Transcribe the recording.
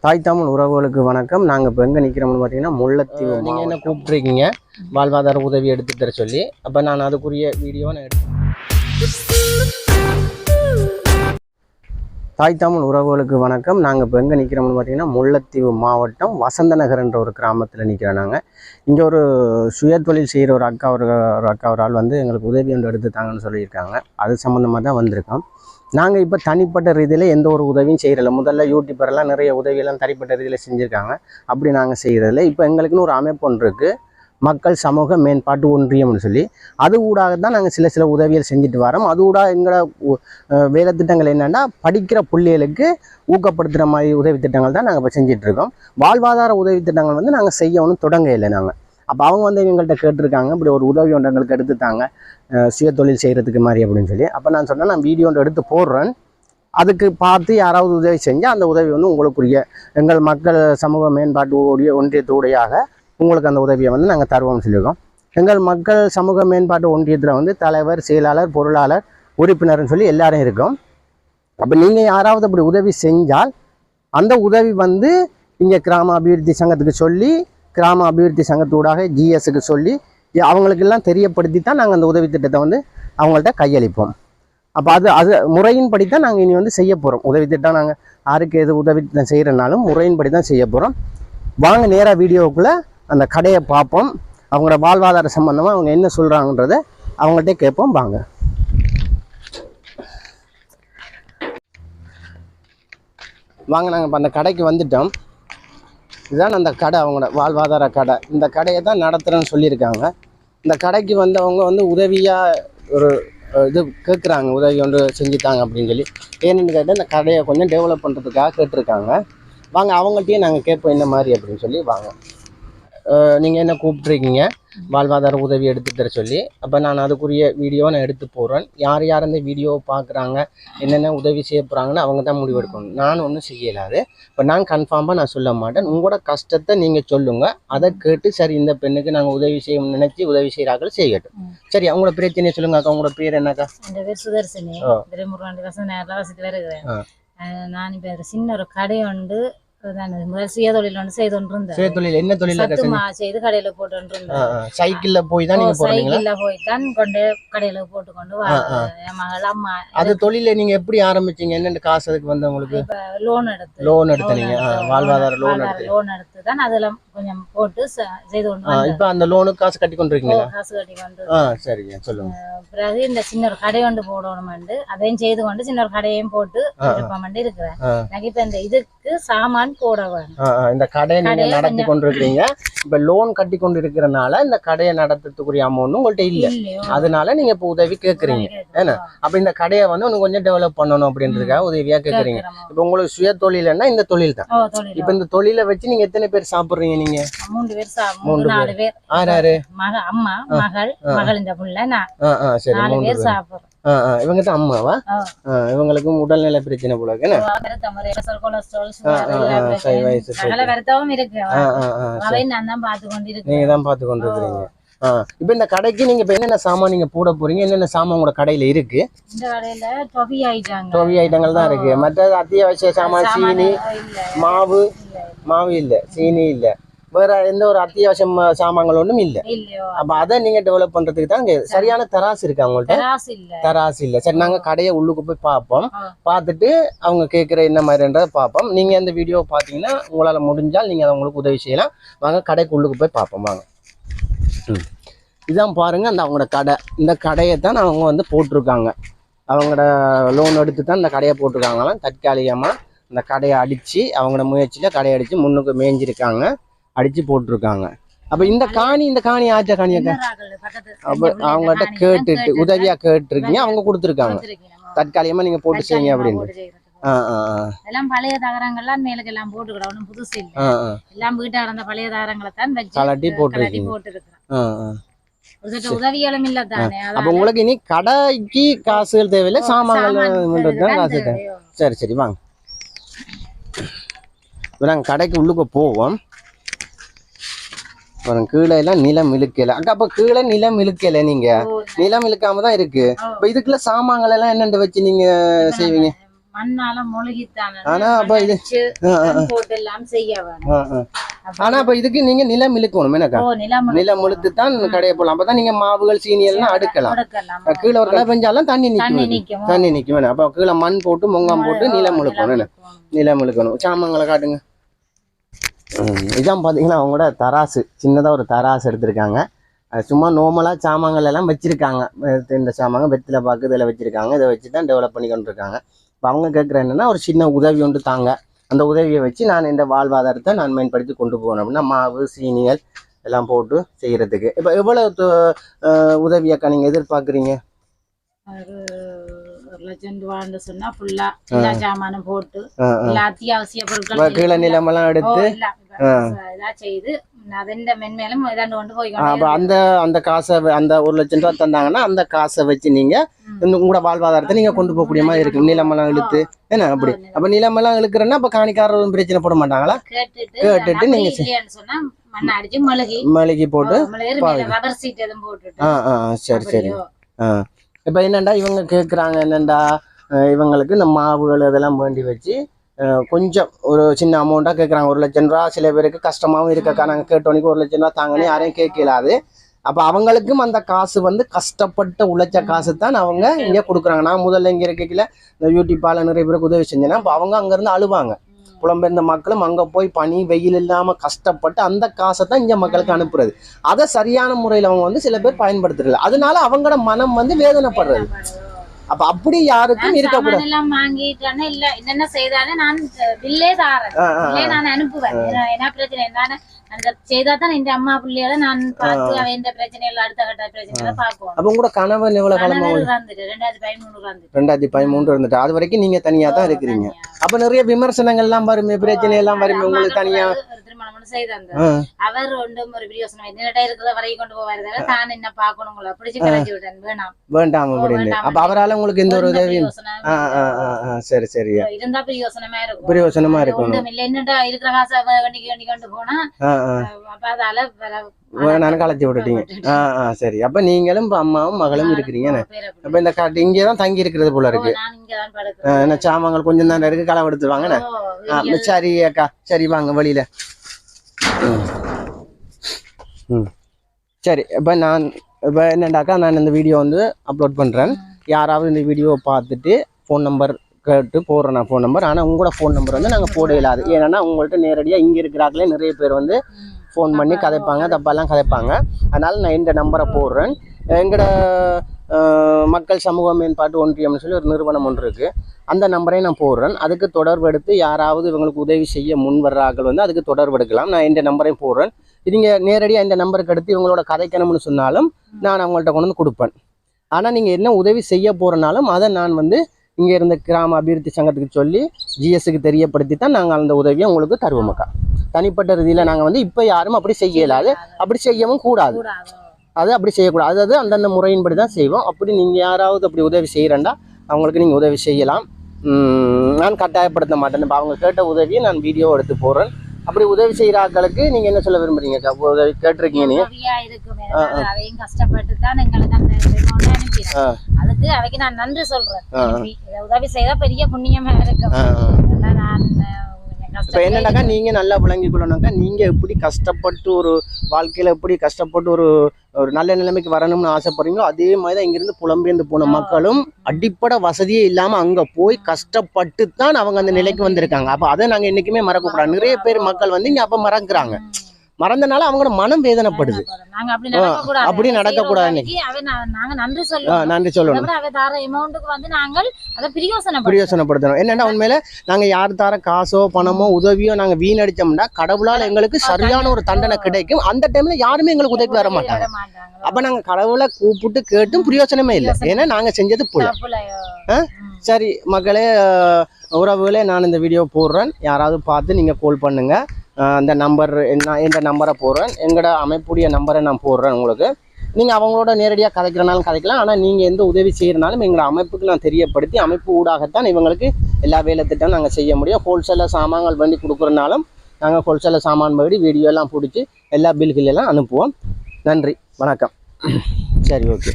தாய் தமிழ் உறவுகளுக்கு வணக்கம். நாங்கள் இப்போ எங்கே நிற்கிறோம்னு பார்த்தீங்கன்னா முல்லைத்தீவு. நீங்கள் என்ன கூப்பிட்ருக்கீங்க வாழ்வாதார உதவி எடுத்து தர சொல்லி. அப்போ நான் அதுக்குரிய வீடியோவை நான் தாய் தமிழ் உறவுகளுக்கு வணக்கம். நாங்கள் இப்போ எங்கே நிற்கிறோம்னு பார்த்தீங்கன்னா முல்லைத்தீவு மாவட்டம் வசந்தநகர் என்ற ஒரு கிராமத்தில் நிற்கிறோம். நாங்கள் இங்கே ஒரு சுயதொழில் செய்கிற ஒரு அக்கா ஒரு ஆள் வந்து எங்களுக்கு உதவி ஒன்று எடுத்து தாங்கன்னு சொல்லியிருக்காங்க. அது சம்மந்தமாக தான் வந்திருக்கோம். நாங்கள் இப்போ தனிப்பட்ட ரீதியில் எந்த ஒரு உதவியும் செய்கிறதில்ல. முதல்ல யூடியூபரெல்லாம் நிறைய உதவியெல்லாம் தனிப்பட்ட ரீதியில் செஞ்சுருக்காங்க. அப்படி நாங்கள் செய்கிறதில்ல. இப்போ எங்களுக்குன்னு ஒரு அமைப்பு ஒன்று இருக்குது, மக்கள் சமூக மேம்பாட்டு ஒன்றியம்னு சொல்லி. அது ஊடாக தான் நாங்கள் சில உதவிகள் செஞ்சுட்டு வரோம். அது ஊடாக எங்களோட வேலை திட்டங்கள் என்னென்னா, படிக்கிற பிள்ளைகளுக்கு ஊக்கப்படுத்துகிற மாதிரி உதவி திட்டங்கள் தான் நாங்கள் இப்போ செஞ்சிட்ருக்கோம். வாழ்வாதார உதவி திட்டங்கள் வந்து நாங்கள் செய்யணும் தொடங்க இல்லை நாங்கள். அப்போ அவங்க வந்து எங்கள்கிட்ட கேட்டிருக்காங்க, இப்படி ஒரு உதவி ஒன்று எங்களுக்கு எடுத்துத்தாங்க சுயதொழில் செய்கிறதுக்கு மாதிரி அப்படின்னு சொல்லி. அப்போ நான் சொன்னேன், நான் வீடியோ ஒன்று எடுத்து போடுறேன், அதுக்கு பார்த்து யாராவது உதவி செஞ்சால் அந்த உதவி வந்து உங்களுக்குரிய எங்கள் மக்கள் சமூக மேம்பாட்டு ஒன்றியத்துடையாக உங்களுக்கு அந்த உதவியை வந்து நாங்கள் தருவோம்னு சொல்லியிருக்கோம். எங்கள் மக்கள் சமூக மேம்பாட்டு ஒன்றியத்தில் வந்து தலைவர், செயலாளர், பொருளாளர், உறுப்பினர்னு சொல்லி எல்லாரும் இருக்கும். அப்போ நீங்கள் யாராவது அப்படி உதவி செஞ்சால் அந்த உதவி வந்து இங்கே கிராம அபிவிருத்தி சங்கத்துக்கு சொல்லி, கிராம அபிவிருத்தி சங்கத்தூடாக ஜிஎஸ்க்கு சொல்லி அவங்களுக்கெல்லாம் தெரியப்படுத்தி தான் நாங்கள் அந்த உதவி திட்டத்தை வந்து அவங்கள்ட்ட கையளிப்போம். அப்போ அது முறையின்படி தான் நாங்கள் இனி வந்து செய்ய போகிறோம். உதவி திட்டம் நாங்கள் யாருக்கு எது உதவி திட்டம் செய்கிறனாலும் முறையின்படி தான் செய்ய போகிறோம். வாங்க நேராக வீடியோவுக்குள்ளே அந்த கடையை பார்ப்போம். அவங்களோட வாழ்வாதார சம்பந்தமாக அவங்க என்ன சொல்கிறாங்கன்றதை அவங்கள்ட்ட கேட்போம். வாங்க. நாங்கள் இப்போ அந்த கடைக்கு வந்துட்டோம். இதுதான் அந்த கடை, அவங்களோட வாழ்வாதார கடை. இந்த கடையை தான் நடத்துகிறேன்னு சொல்லியிருக்காங்க. இந்த கடைக்கு வந்தவங்க வந்து உதவியாக ஒரு இது கேட்குறாங்க, உதவி ஒன்று செஞ்சுட்டாங்க அப்படின்னு சொல்லி. ஏன்னு கேட்டால் இந்த கடையை கொஞ்சம் டெவலப் பண்ணுறதுக்காக கேட்டிருக்காங்க. வாங்க அவங்கள்ட்டையும் நாங்கள் கேட்போம் என்ன மாதிரி அப்படின்னு சொல்லி. வாங்க. நீங்கள் என்ன கூப்பிட்ருக்கீங்க வாழ்வாதார உதவி எடுத்து தர சொல்லி. அப்போ நான் அதுக்குரிய வீடியோவை நான் எடுத்து போடுறேன். யார் யார் அந்த வீடியோவை பார்க்குறாங்க, என்னென்ன உதவி செய்ய போகிறாங்கன்னு அவங்க தான் முடிவு எடுக்கணும். நான் ஒன்றும் செய்யலாது. இப்போ நான் கன்ஃபார்மாக நான் சொல்ல மாட்டேன். உங்களோட கஷ்டத்தை நீங்கள் சொல்லுங்கள், அதை கேட்டு சரி இந்த பெண்ணுக்கு நாங்கள் உதவி செய்யணும்னு நினச்சி உதவி செய்கிறார்கள் செய்யட்டும். சரி, அவங்களோட பிரச்சனையை சொல்லுங்க அக்கா. உங்களோட பேர் என்னக்கா? என் பேர் சுதர்சினி. நான் இப்போ சின்ன ஒரு கடை உண்டு, சுயதொழில் ஒன்று செய்து கொண்டிருந்தேன். சுயதொழில் என்ன தொழில்? செய்து கடையில போட்டு சைக்கிள்ல போய் தான் நீங்க போறீங்களா? சைக்கிள்ல போய் தான் கொண்டு கடையில போட்டு கொண்டு என் மகள் அம்மா. அது தொழில நீங்க எப்படி ஆரம்பிச்சீங்க? என்ன காசு அதுக்கு வந்து உங்களுக்கு? லோன் எடுத்தீங்க? வாழ்வாதார லோன் எடுத்து தான் அதெல்லாம் கொஞ்சம் போட்டு செய்து கொண்டு. இப்ப அந்த லோனுக்கு காசு கட்டி கொண்டிருக்கீங்களா? காசு கட்டி கொண்டு. சரிங்க, சொல்லுங்க. பிறகு இந்த சின்ன ஒரு கடை கொண்டு போடணும், அதையும் செய்து கொண்டு சின்ன ஒரு கடையையும் போட்டு இருக்கிறேன். எனக்கு இப்ப இந்த இதுக்கு சாமான் போட வேணும். இந்த கடையை நீங்க நடத்தி கொண்டிருக்கீங்க. இப்ப லோன் கட்டி கொண்டு இருக்கிறனால இந்த கடையை நடத்துறதுக்குரிய அமௌண்ட் உங்கள்ட்ட இல்ல, அதனால நீங்க இப்ப உதவி கேக்குறீங்க. ஏன்னா அப்ப இந்த கடையை வந்து இன்னும் கொஞ்சம் டெவலப் பண்ணணும் அப்படின்றதுக்காக உதவியா கேக்குறீங்க. இப்ப உங்களுக்கு சுய தொழில்னா இந்த தொழில் தான். இப்ப இந்த தொழிலை வச்சு நீங்க எத்தனை பேர் சாப்பிடுறீங்க? நீங்க 3 பேர். 4 பேர். ஆறு அம்மா, மகள் இந்த புள்ள, நான். சரி, 4 பேர் சாப்பிடுறோம். இவங்க தான் அம்மாவா? இவங்களுக்கும் உடல்நல பிரச்சனை போல இருக்கு. நீங்க தான் பாத்து கொண்டு இருக்கீங்க. இப்ப இந்த கடைக்கு நீங்க இப்ப என்னென்ன சாமான் நீங்க போட போறீங்க? என்னென்ன சாமான் உங்களோட கடையில இருக்கு? இந்த கடையில டொபி ஐட்டங்கள் தான் இருக்கு. மற்ற அத்தியாவசிய சாமான் சீனி, மாவு இல்ல, சீனி இல்ல, வேற எந்த ஒரு அத்தியாவசிய சாமான்கள் ஒன்றும் இல்ல. அப்ப அதை நீங்க டெவலப் பண்றதுக்கு தான் சரியான தராசு இருக்கு அவங்கள்ட்ட? தராசு இல்ல. சரி, நாங்க கடையை உள்ளுக்கு போய் பார்ப்போம். பார்த்துட்டு அவங்க கேட்குற என்ன மாதிரின்றத பார்ப்போம். நீங்க இந்த வீடியோவை பார்த்தீங்கன்னா உங்களால முடிஞ்சால் நீங்க அதை உங்களுக்கு உதவி செய்யலாம். வாங்க கடைக்கு உள்ளுக்கு போய் பார்ப்போம். வாங்க. இதான் பாருங்க அந்த அவங்களோட கடை. இந்த கடையை தான் அவங்க வந்து போட்டிருக்காங்க. அவங்களோட லோன் எடுத்து தான் இந்த கடையை போட்டிருக்காங்களாம். தற்காலிகமா இந்த கடையை அடிச்சு அவங்களோட முயற்சியில கடையை அடிச்சு முன்னுக்கு மேய்ஞ்சிருக்காங்க, அடிச்சு போட்டிருக்காங்க. அப்ப இந்த காணி ஆச்சா காணியாக்கா? அப்ப அவங்கள்ட்ட கேட்டுட்டு உதவியா கேட்டுருக்கீங்க, அவங்க கொடுத்துருக்காங்க. தற்காலிகமா நீங்க போட்டு செய்யுங்க அப்படின்னு. எல்லாம் பழைய தகரங்கள்லாம் மேலுக்கு எல்லாம் போட்டுக்கிடணும், புதுசு இல்ல. எல்லாம் வீட்டா இருந்த பழைய தகரங்களை தான் கலட்டி போட்டுருக்கேன். உதவிகளும் இல்ல தானே. அப்ப உங்களுக்கு இனி கடைக்கு காசுகள் தேவையில்லை, சாமான்கள் காசு தேவை. சரி சரி, வாங்க. நாங்கள் கடைக்கு உள்ளுக்கு போவோம். கீழே எல்லாம் நிலம் இழுக்கல அக்கா. அப்ப கீழே நிலம் இழுக்கல, நீங்க நிலம் இழுக்காம தான் இருக்கு. இப்ப இதுக்குள்ள சாமான்கள் எல்லாம் என்னென்ன வச்சு நீங்க செய்வீங்க? மண்ணால மூழ்கித்தானே. ஆனா அப்ப இது போட்டு எல்லாம் செய்ய வேணும். ஆனா அப்ப இதுக்கு நீங்க நிலம் இழுக்கணும் என்னக்கா? நிலம் இழுத்து தான் கடையை போடலாம். அப்பதான் நீங்க மாவுகள் சீனி எல்லாம் அடுக்கலாம். கீழே ஒரு மழை பெஞ்சாலும் தண்ணி நிக்கும். அப்ப கீழே மண் போட்டு மொங்கம் போட்டு நிலம் இழுக்கணும். நிலம் இழுக்கணும். சாமான்களை காட்டுங்க. இதான் பாத்தீங்கன்னா அவங்களோட தராசு, சின்னதா ஒரு தராசு எடுத்திருக்காங்க. சும்மா நார்மலாக சாமான்கள் எல்லாம் வச்சிருக்காங்க. இந்த சாமான் வெத்தில பாக்கு இதில் வச்சிருக்காங்க. இதை வச்சு தான் டெவலப் பண்ணி கொண்டு இருக்காங்க. இப்போ அவங்க கேட்குற என்னன்னா ஒரு சின்ன உதவி ஒன்று தாங்க, அந்த உதவியை வச்சு நான் இந்த வாழ்வாதாரத்தை நான் மேம்படுத்தி கொண்டு போகணும் அப்படின்னா மாவு சீனிகள் எல்லாம் போட்டு செய்யறதுக்கு. இப்போ எவ்வளவு உதவியாக்கா நீங்கள் எதிர்பார்க்குறீங்க? 1,00,000 சொன்னா ஃபுல்லா எல்லா சாமானும் போட்டு எல்லா அத்தியாவசிய பொருட்கள் கீழே நிலமெல்லாம் எடுத்து செய்து மென்மேலும் கொண்டு போய் அந்த காசை அந்த 1,00,000 ரூபா தந்தாங்கன்னா அந்த காசை வச்சு நீங்க உங்களோட வாழ்வாதாரத்தை நீங்க கொண்டு போகக்கூடிய மாதிரி இருக்கும். நிலமெல்லாம் இழுத்து என்ன அப்படி அப்ப நிலமெல்லாம் இழுக்கிறேன்னா அப்ப காணிக்காரரும் பிரச்சனை போட மாட்டாங்களா? கேட்டுட்டு நீங்க மளிகை போட்டு சரி சரி. இப்ப என்னண்டா இவங்க கேக்குறாங்க என்னண்டா இவங்களுக்கு இந்த மாவுகள் இதெல்லாம் வேண்டி வச்சு கொஞ்சம் ஒரு சின்ன அமௌண்ட்டாக கேட்குறாங்க. 1,00,000 ரூபா சில பேருக்கு கஷ்டமாகவும் இருக்கக்கா. நாங்கள் கேட்டோனிக்கு 1,00,000 ரூபா தாங்கன்னு யாரையும் கேட்கலாது. அப்போ அவங்களுக்கும் அந்த காசு வந்து கஷ்டப்பட்ட உழைச்ச காசு தான் அவங்க இங்கே கொடுக்குறாங்க. நான் முதல்ல இங்கே இருக்கல இந்த யூடியூப்பால் நிறைய பேருக்கு உதவி செஞ்சேன்னா அப்போ அவங்க அங்கேருந்து அழுவாங்க. புலம்பெயர்ந்த மக்களும் அங்கே போய் பனி வெயில் இல்லாமல் கஷ்டப்பட்டு அந்த காசை தான் இங்கே மக்களுக்கு அனுப்புறது. அதை சரியான முறையில் அவங்க வந்து சில பேர் பயன்படுத்துறது. அதனால அவங்களோட மனம் வந்து வேதனைப்படுறது. அப்ப அப்படி யாருக்கும் இருக்கக்கூடாது. எல்லாம் வாங்கிட்டானே இல்ல என்னென்ன செய்தானே நான் பில்லே தாரேன், நான் அனுப்புவேன். என்ன பிரச்சனை என்னன்னு செய்தா தான் இந்த அம்மா பிள்ளையோட நான் பார்த்து அவன் இந்த பிரச்சனைகள் அடுத்த கட்ட பிரச்சனைகளை பார்ப்போம். அப்ப கூட கணவன் எவ்வளவு காலமா? 2013 இருந்துட்டு அது வரைக்கும் நீங்க தனியா தான் இருக்கிறீங்க. அப்ப நிறைய விமர்சனங்கள் எல்லாம் வருமே, பிரச்சனை எல்லாம் வருமே உங்களுக்கு தனியா? அவர் ஒன்றும் ஒரு பிரியோசனம் என்னடா இருக்கிற வரைக்கும் கொண்டு போவாரு தான் என்ன பாக்கணுங்களா பிடிச்சு கலைச்சு விட்டேன். வேண்டாம் அப்படின்னு அப்ப அவரால் உங்களுக்கு எந்த ஒரு உதவி? சரி சரி. இருந்தா பிரியோசனமா இருக்கும். பிரியோசனமா இருக்கும். என்னடா இருக்கிற காசை வண்டி கொண்டு போனா அப்ப அதால நான் கலைச்சி விட்டுட்டீங்க. சரி. அப்ப நீங்களும் அம்மாவும் மகளும் இருக்கிறீங்க. அப்ப இந்த காட்டு இங்கேதான் தங்கி இருக்கிறது போல இருக்கு. என்ன சாமான்கள் கொஞ்சம் தான் இருக்கு, களை எடுத்துருவாங்க. சரி அக்கா, சரி வாங்க வெளியில. சரி. இப்போ என்னண்டாக்கா நான் இந்த வீடியோ வந்து அப்லோட் பண்ணுறேன். யாராவது இந்த வீடியோவை பார்த்துட்டு ஃபோன் நம்பர் கேட்டு போடுறேன் நான் ஃபோன் நம்பர். ஆனால் உங்களோட ஃபோன் நம்பர் வந்து நாங்கள் போட இல்லாது. ஏன்னா உங்கள்கிட்ட நேரடியாக இங்கே இருக்கிறாங்களே நிறைய பேர் வந்து ஃபோன் பண்ணி கதைப்பாங்க, தப்பாலாம் கதைப்பாங்க. அதனால் நான் இந்த நம்பரை போடுறேன். எங்களோட மக்கள் சமூக மேம்பாட்டு ஒன்றியம்னு சொல்லி ஒரு நிறுவனம் ஒன்று இருக்குது. அந்த நம்பரையும் நான் போடுறேன். அதுக்கு தொடர்பு எடுத்து யாராவது இவங்களுக்கு உதவி செய்ய முன் வர்றார்கள் வந்து அதுக்கு தொடர்பு எடுக்கலாம். நான் இந்த நம்பரையும் போடுறேன். நீங்கள் நேரடியாக இந்த நம்பருக்கு எடுத்து இவங்களோட கதைக்கணும்னு சொன்னாலும் நான் அவங்கள்ட்ட கொண்டு வந்து கொடுப்பேன். ஆனால் நீங்கள் என்ன உதவி செய்ய போகிறனாலும் அதை நான் வந்து இங்கே இருந்த கிராம அபிவிருத்தி சங்கத்துக்கு சொல்லி ஜிஎஸ்க்கு தெரியப்படுத்தி தான் நாங்கள் அந்த உதவியை உங்களுக்கு தருவோம்க்கா. தனிப்பட்ட ரீதியில் நாங்கள் வந்து இப்போ யாரும் அப்படி செய்யலாது, அப்படி செய்யவும் கூடாது. அது அப்படி செய்யக்கூடாது. அதாவது அந்தந்த முறையின்படி தான் செய்வோம். அப்படி நீங்கள் யாராவது அப்படி உதவி செய்கிறேன்டா அவங்களுக்கு நீங்கள் உதவி செய்யலாம். நான் கட்டாயப்படுத்த மாட்டேன். இப்போ அவங்க கேட்ட உதவியை நான் வீடியோ எடுத்து போடுறேன். அப்படி உதவி செய்கிற ஆட்களுக்கு நீங்கள் என்ன சொல்ல விரும்புறீங்க? உதவி கேட்டிருக்கீங்க நீங்கள். அதையும் கஷ்டப்பட்டு தான் எங்களுக்கு அந்த அதுக்கு அவைக்கு நான் நன்றி சொல்றேன். உதவி செய்தா பெரிய புண்ணியமா இருக்கும். நான் இப்போ என்னன்னாக்கா நீங்கள் நல்லா விளங்கி கொள்ளணும்னாக்கா நீங்கள் எப்படி கஷ்டப்பட்டு ஒரு வாழ்க்கையில் எப்படி கஷ்டப்பட்டு ஒரு நல்ல நிலைமைக்கு வரணும்னு ஆசைப்படுறீங்களோ அதே மாதிரி தான் இங்கேருந்து புலம்பெயர்ந்து போன மக்களும் அடிப்படை வசதியே இல்லாமல் அங்கே போய் கஷ்டப்பட்டு தான் அவங்க அந்த நிலைக்கு வந்திருக்காங்க. அப்போ அதை நாங்கள் என்றைக்குமே மறக்கக்கூடாது. நிறைய பேர் மக்கள் வந்து இங்கே அப்போ மறக்குறாங்க. மறந்தனால அவங்களோட மனம் வேதனைப்படுது. அப்படி நடக்கக்கூடாது. நன்றி சொல்லணும். பிரயோசனப்படுத்தணும். என்னன்னா உண்மையில நாங்க யார் தர காசோ பணமோ உதவியோ நாங்க வீணடிச்சோம்னா கடவுளால் எங்களுக்கு சரியான ஒரு தண்டனை கிடைக்கும். அந்த டைம்ல யாருமே எங்களுக்கு உதவி வர மாட்டாங்க. அப்ப நாங்க கடவுளை கூப்பிட்டு கேட்டும் பிரயோசனமே இல்லை. ஏன்னா நாங்க செஞ்சது புள்ள. சரி மக்களே, உறவுகளே, நான் இந்த வீடியோ போடுறேன். யாராவது பார்த்து நீங்க கால் பண்ணுங்க. அந்த நம்பர் என்ன, இந்த நம்பரை போடுறேன். எங்களோட அமைப்புடைய நம்பரை நான் போடுறேன் உங்களுக்கு. நீங்கள் அவங்களோட நேரடியாக கதைக்கிறனாலும் கதைக்கலாம். ஆனால் நீங்கள் எந்த உதவி செய்கிறனாலும் எங்களோட அமைப்புக்கு நான் தெரியப்படுத்தி அமைப்பு ஊடாகத்தான் இவங்களுக்கு எல்லா வேலை திட்டம் நாங்கள் செய்ய முடியும். ஹோல்சேலில் சாமான்கள் வண்டி கொடுக்குறனாலும் நாங்கள் ஹோல்சேலில் சாமான் படி வீடியோ எல்லாம் பிடிச்சி எல்லா பில்கள் எல்லாம் அனுப்புவோம். நன்றி, வணக்கம். சரி, ஓகே.